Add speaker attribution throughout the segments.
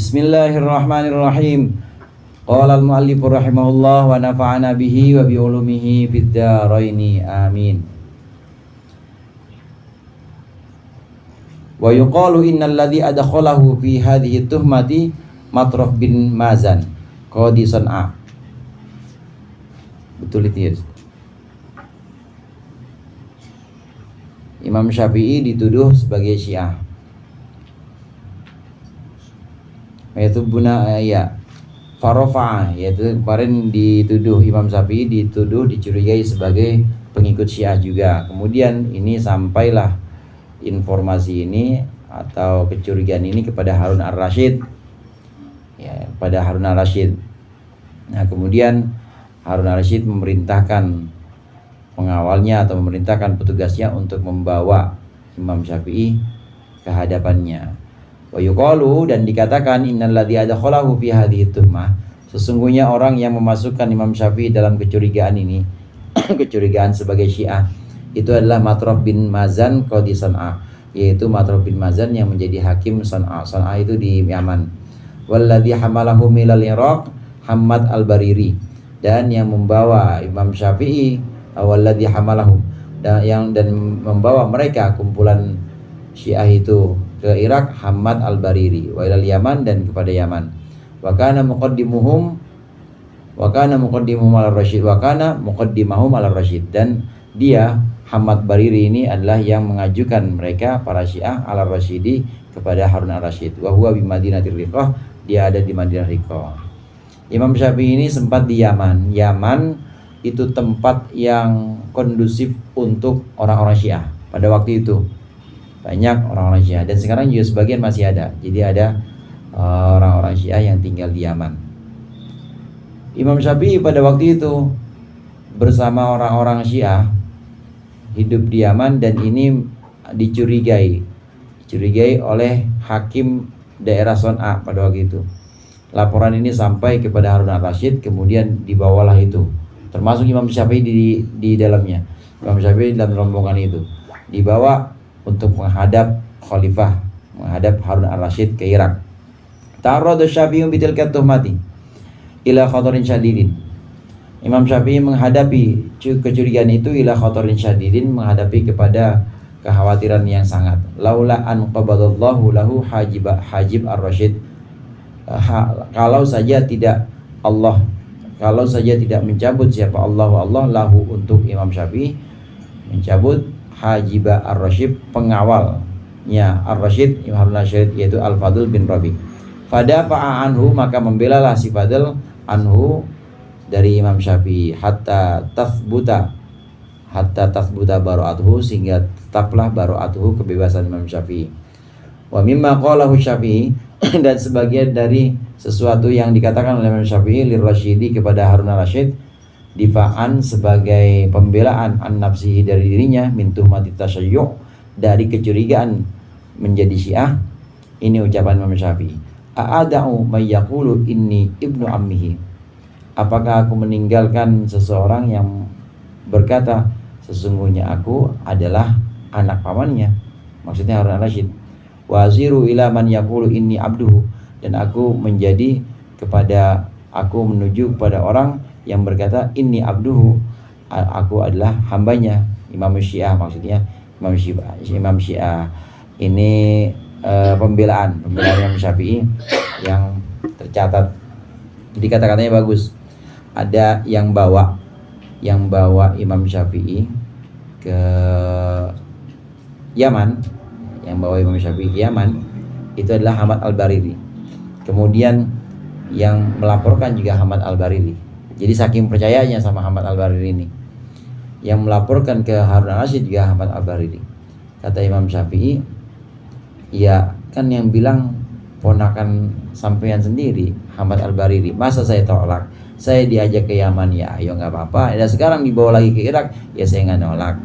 Speaker 1: Bismillahirrahmanirrahim. Qala al-muallif rahimahullah wa nafa'ana bihi wa bi ulumihi fid dharaini amin. Wa yuqalu innal ladzi adkhalahu fi hadhihi tuhmati Matraf bin Mazan qadi San'a. Betul itu ya. Imam Syafi'i dituduh sebagai Syiah. Yaitu Farofa, yaitu kemarin dituduh Imam Syafi'i dicurigai sebagai pengikut Syiah juga. Kemudian ini sampailah informasi ini atau kecurigaan ini kepada Harun ar-Rasyid, ya, pada Harun ar-Rasyid. Nah, kemudian Harun ar-Rasyid memerintahkan pengawalnya atau memerintahkan petugasnya untuk membawa Imam Syafi'i ke hadapannya. Wa yuqalu, dan dikatakan innal ladzi adkhalahu fi hadhihi tuhmah, sesungguhnya orang yang memasukkan Imam Syafi'i dalam kecurigaan ini kecurigaan sebagai Syiah, itu adalah Matraf bin Mazan qadi San'a, yaitu Matraf bin Mazan yang menjadi hakim San'a. San'a itu di Yaman. Walladzi hamalahu milal Iraq Hamad al-Bariri, dan yang membawa Imam Syafi'i walladzi hamalahu, dan membawa mereka kumpulan Syiah itu ke Irak Hamad al-Bariri wa ilal Yaman, dan kepada Yaman. Wa kana muqaddimahum ala Rasyid, dan dia Hamad Bariri ini adalah yang mengajukan mereka para Syiah ala Rasyidi kepada Harun ar-Rasyid. Wa huwa bi Madinatir Riqah, dia ada di Madinah Riqah. Imam Syafi'i ini sempat di Yaman. Yaman itu tempat yang kondusif untuk orang-orang Syiah pada waktu itu. Banyak orang-orang Syiah, dan sekarang juga sebagian masih ada. Jadi ada orang-orang Syiah yang tinggal di Yaman. Imam Syafi'i pada waktu itu bersama orang-orang Syiah hidup di Yaman, dan ini dicurigai oleh hakim daerah Son'a pada waktu itu. Laporan ini sampai kepada Harun ar-Rasyid, kemudian dibawalah itu, termasuk Imam Syafi'i di dalamnya. Imam Syafi'i dalam rombongan itu dibawa untuk menghadap khalifah, menghadap Harun ar-Rasyid ke Irak. Ta'arrada Syafi'i bitilka tuhmati ila khatarin syadidin. Imam Syafi'i menghadapi kecurigaan itu ila khatarin syadidin, menghadapi kepada kekhawatiran yang sangat. Laula an qabadallahu lahu hajib ar-Rasyid. Kalau saja tidak mencabut siapa Allah lahu untuk Imam Syafi'i, mencabut Hajiba ar-Rasyid, pengawalnya ar-Rasyid Imam ar-Rasyid, yaitu Al-Fadl bin Rabi. Fadafa'a anhu, maka membelalah si Fadl anhu dari Imam Syafi'i hatta tathbuta baru'atuhu, sehingga tetaplah baru'atuhu, kebebasan Imam Syafi'i. Wa mimma qalahu Syafi'i, dan sebagian dari sesuatu yang dikatakan oleh Imam Syafi'i lirrasyidi kepada Harun ar-Rasyid, difa'an sebagai pembelaan an nafsihi dari dirinya, min tuhmati tasyayyu', dari kecurigaan menjadi Syiah. Ini ucapan Imam Syafi'i. A'ada'u may yaqulu inni ibnu ammihi, apakah aku meninggalkan seseorang yang berkata sesungguhnya aku adalah anak pamannya, maksudnya Harun ar-Rasyid. Waziru ila man yaqulu inni abduhu, dan aku menuju kepada orang yang berkata inni abduhu, aku adalah hambanya. Imam Syiah, maksudnya Imam Syiah. Ini pembelaan Imam Syafi'i yang tercatat. Jadi kata-katanya bagus. Ada yang bawa Imam Syafi'i ke Yaman, itu adalah Hamad al-Bariri. Kemudian yang melaporkan juga Hamad al-Bariri. Jadi saking percayanya sama Hamad al-Bariri ini, yang melaporkan ke Harun ar-Rasyid juga Hamad al-Bariri. Kata Imam Syafi'i, ya kan yang bilang ponakan sampean sendiri, Hamad al-Bariri, masa saya tolak? Saya diajak ke Yaman, ya ayo nggak apa-apa. Dan sekarang dibawa lagi ke Irak, ya saya nggak nolak.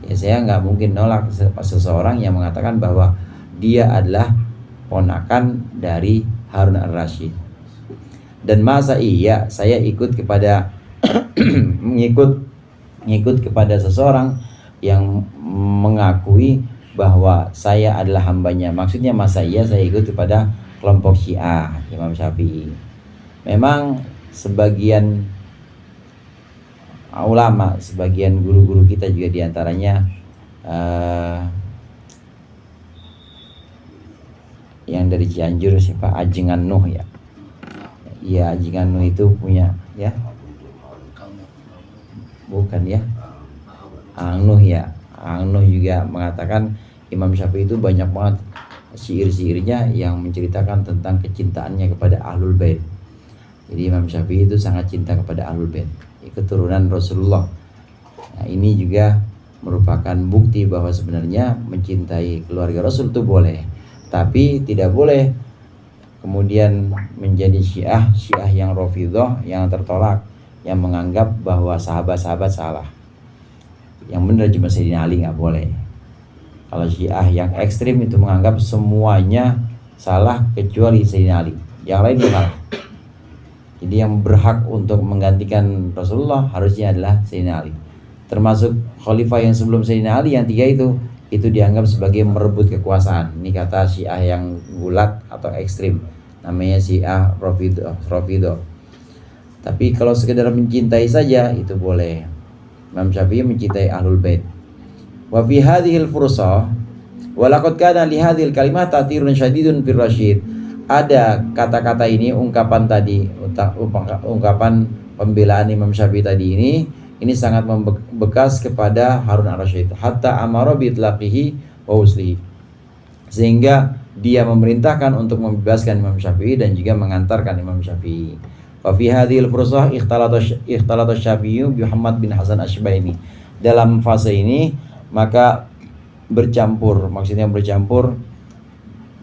Speaker 1: Ya saya nggak mungkin nolak seseorang yang mengatakan bahwa dia adalah ponakan dari Harun ar-Rasyid. Dan masa iya saya ikut kepada ngikut kepada seseorang yang mengakui bahwa saya adalah hambanya. Maksudnya masa iya saya ikut kepada kelompok Syiah Imam Syafi'i. Memang sebagian ulama, sebagian guru-guru kita juga diantaranya yang dari Cianjur, siapa, Ajengan Nuh ya. Iya, Ajengan Nuh itu punya ya. Bukan ya. Ang Nuh ya. Ang Nuh juga mengatakan Imam Syafi'i itu banyak banget syair-syairnya yang menceritakan tentang kecintaannya kepada Ahlul Bait. Jadi Imam Syafi'i itu sangat cinta kepada Ahlul Bait, keturunan Rasulullah. Nah, ini juga merupakan bukti bahwa sebenarnya mencintai keluarga Rasul itu boleh, tapi tidak boleh kemudian menjadi Syiah yang Rafidhah, yang tertolak, yang menganggap bahwa sahabat-sahabat salah. Yang benar cuma Sayyidina Ali, nggak boleh. Kalau Syiah yang ekstrim itu menganggap semuanya salah kecuali Sayyidina Ali, yang lain salah. Jadi yang berhak untuk menggantikan Rasulullah harusnya adalah Sayyidina Ali. Termasuk khalifah yang sebelum Sayyidina Ali yang 3 itu dianggap sebagai merebut kekuasaan. Ini kata Syiah yang gulat atau ekstrim, namanya Syiah Rafidhah. Tapi kalau sekedar mencintai saja itu boleh. Imam Syafi'i mencintai Ahlul Bait. Wa fi hadhil fursah wa laqad kana li hadhil kalimat ta'thirun syadidun fir rasyid. Ada kata-kata ini, ungkapan tadi, ungkapan pembelaan Imam Syafi'i tadi ini sangat membekas kepada Harun ar-Rasyid, hatta amara bi itlaqihi wa uslihi, sehingga dia memerintahkan untuk membebaskan Imam Syafi'i dan juga mengantarkan Imam Syafi'i. Wa fi hadhil fursah ikhtalata Syafi'i bi Muhammad bin Hasan Asy-Syaibani. Dalam fase ini maka bercampur, maksudnya bercampur,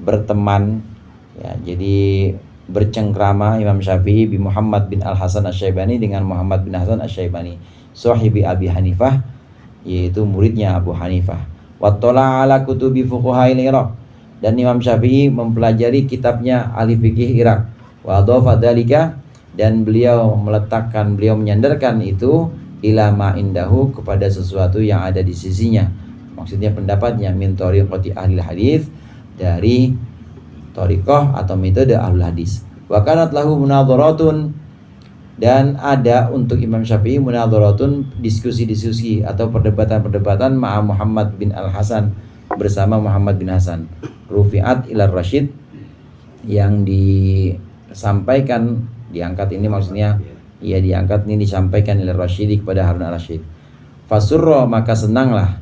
Speaker 1: berteman ya, jadi bercengkrama Imam Syafi'i bi Muhammad bin Al-Hasan Asy-Syaibani dengan Muhammad bin Hasan Asy-Syaibani, sahibi Abi Hanifah, yaitu muridnya Abu Hanifah. Wa tala ala kutubi fuqaha Iraq, dan Imam Syafi'i mempelajari kitabnya ahli fikih Irak. Wa adhafa dzalika, dan beliau menyandarkan itu ila ma indahu, kepada sesuatu yang ada di sisinya, maksudnya pendapatnya, min thariqati ahli hadis, dari thariqah atau metode ahlul hadis. Wa kanat lahu munadharatun, dan ada untuk Imam Syafi'i munadharatun, diskusi-diskusi atau perdebatan-perdebatan ma'a Muhammad bin Al-Hasan, bersama Muhammad bin Hasan, rufi'at ila Rasyid, yang disampaikan, diangkat ini maksudnya ia diangkat ini, disampaikan ila Rasyidi, kepada Harun ar-Rasyid. Fasurra, maka senanglah,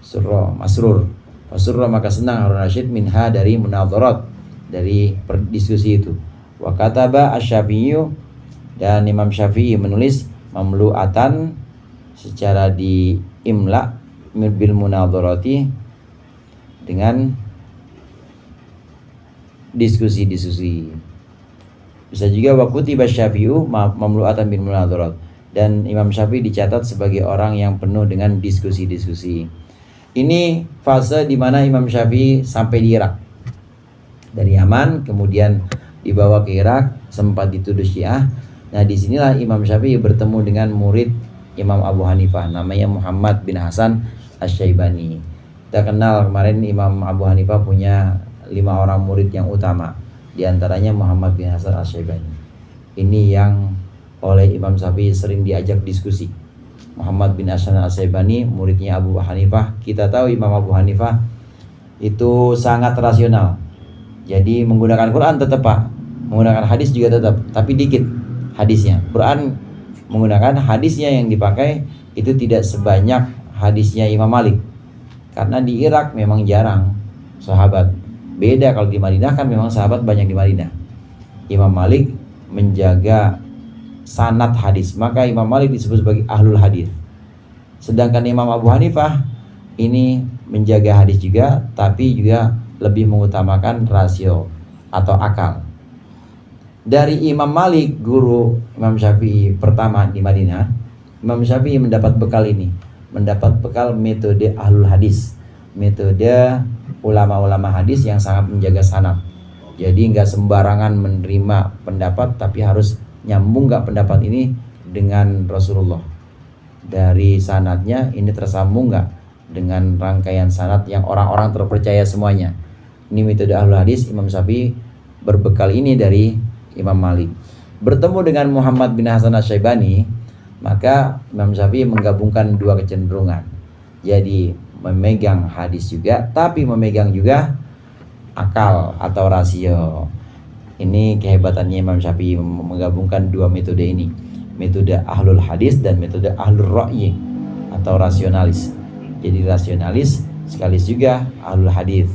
Speaker 1: surra masrur, fasurra maka senang Harun ar-Rasyid minha, dari munadharat, dari diskusi itu. Wa kataba asy-Syafi'i, dan Imam Syafi'i menulis mamlu'atan, secara di imla, bil munadharati, dengan diskusi-diskusi. Bisa juga wa kutiba Syafi'u mamlu'atan bil munadharat, dan Imam Syafi'i dicatat sebagai orang yang penuh dengan diskusi-diskusi. Ini fase di mana Imam Syafi'i sampai di Irak. Dari Yaman kemudian dibawa ke Irak, sempat dituduh Syiah. Nah, disinilah Imam Syafi'i bertemu dengan murid Imam Abu Hanifah, namanya Muhammad bin Hasan Asy-Syaibani. Kita kenal kemarin Imam Abu Hanifah punya 5 orang murid yang utama, di antaranya Muhammad bin Hasan Asy-Syaibani. Ini yang oleh Imam Syafi'i sering diajak diskusi. Muhammad bin Hasan Asy-Syaibani muridnya Abu Hanifah. Kita tahu Imam Abu Hanifah itu sangat rasional. Jadi menggunakan Quran tetap Pak, menggunakan hadis juga tetap, tapi dikit hadisnya. Quran menggunakan, hadisnya yang dipakai itu tidak sebanyak hadisnya Imam Malik. Karena di Irak memang jarang sahabat. Beda kalau di Madinah, kan memang sahabat banyak di Madinah. Imam Malik menjaga sanad hadis, maka Imam Malik disebut sebagai ahlul hadis. Sedangkan Imam Abu Hanifah ini menjaga hadis juga, tapi juga lebih mengutamakan rasio atau akal. Dari Imam Malik, guru Imam Syafi'i pertama di Madinah, Imam Syafi'i mendapat bekal ini, mendapat bekal metode ahlul hadis, metode ulama-ulama hadis yang sangat menjaga sanad. Jadi nggak sembarangan menerima pendapat, tapi harus nyambung nggak pendapat ini dengan Rasulullah. Dari sanadnya ini tersambung nggak dengan rangkaian sanad yang orang-orang terpercaya semuanya. Ini metode ahlul hadis. Imam Syafi'i berbekal ini dari Imam Malik. Bertemu dengan Muhammad bin Hasan Asy-Syaibani, maka Imam Syafi'i menggabungkan dua kecenderungan. Jadi memegang hadis juga, tapi memegang juga akal atau rasio. Ini kehebatannya Imam Syafi'i menggabungkan dua metode ini, metode ahlul hadis dan metode ahlul ra'yi atau rasionalis. Jadi rasionalis sekaligus juga ahlul hadis.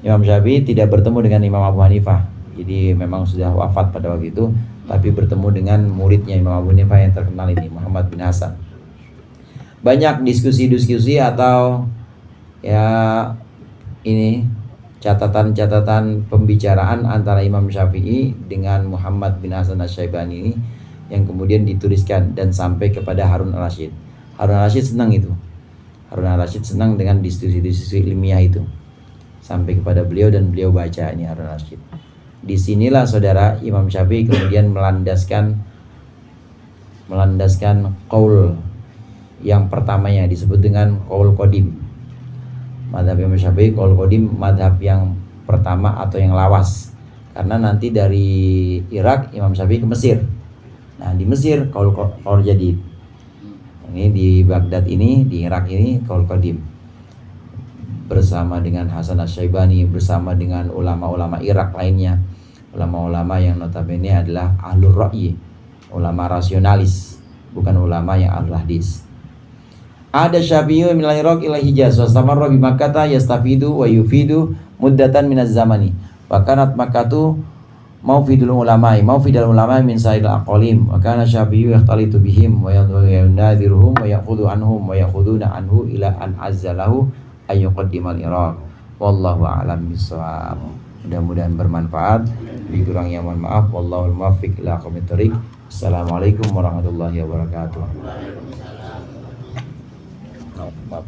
Speaker 1: Imam Syafi'i tidak bertemu dengan Imam Abu Hanifah, jadi memang sudah wafat pada waktu itu, tapi bertemu dengan muridnya Imam Abu Hanifah yang terkenal ini, Muhammad bin Hasan. Banyak diskusi-diskusi atau ya ini catatan-catatan pembicaraan antara Imam Syafi'i dengan Muhammad bin Hasan Asy-Syaibani ini yang kemudian dituliskan dan sampai kepada Harun al-Rasyid. Harun al-Rasyid senang itu. Harun al-Rasyid senang dengan diskusi-diskusi ilmiah itu. Sampai kepada beliau dan beliau baca ini Harun al-Rasyid. Disinilah saudara Imam Syafi'i kemudian melandaskan qaul yang pertamanya disebut dengan qaul qadim. Madhab Imam Syafi'i qaul qadim, madhab yang pertama atau yang lawas. Karena nanti dari Irak Imam Syafi'i ke Mesir. Nah di Mesir qaul jadid. Ini di Baghdad ini, di Irak ini qaul qadim. Bersama dengan Hasan Asy-Syaibani, bersama dengan ulama-ulama Irak lainnya. Ulama-ulama yang notabene adalah ahlul ra'yi, ulama rasionalis, bukan ulama yang ahlul hadis. Ada Syafi'i min al-Iraq ila Hijaz wa samarra bi Makkah yastafidu wa yufidu muddatan min az-zamani. Wa kanat Makkah mawfidul ulama'i min sa'il aqalim. Wa kana Syafi'i yakhtalitu bihim wa yunadhiruhum wa ya'khudhu anhum wa ya'khuduna anhu ila an azzalahu ay yuqaddimal Iraq. Wallahu a'lam bissawab. Mudah-mudahan bermanfaat. Lebih kurangnya mohon maaf. Wallahul muwaffiq ila aqwamit thoriq. Assalamualaikum warahmatullahi wabarakatuh. Maaf.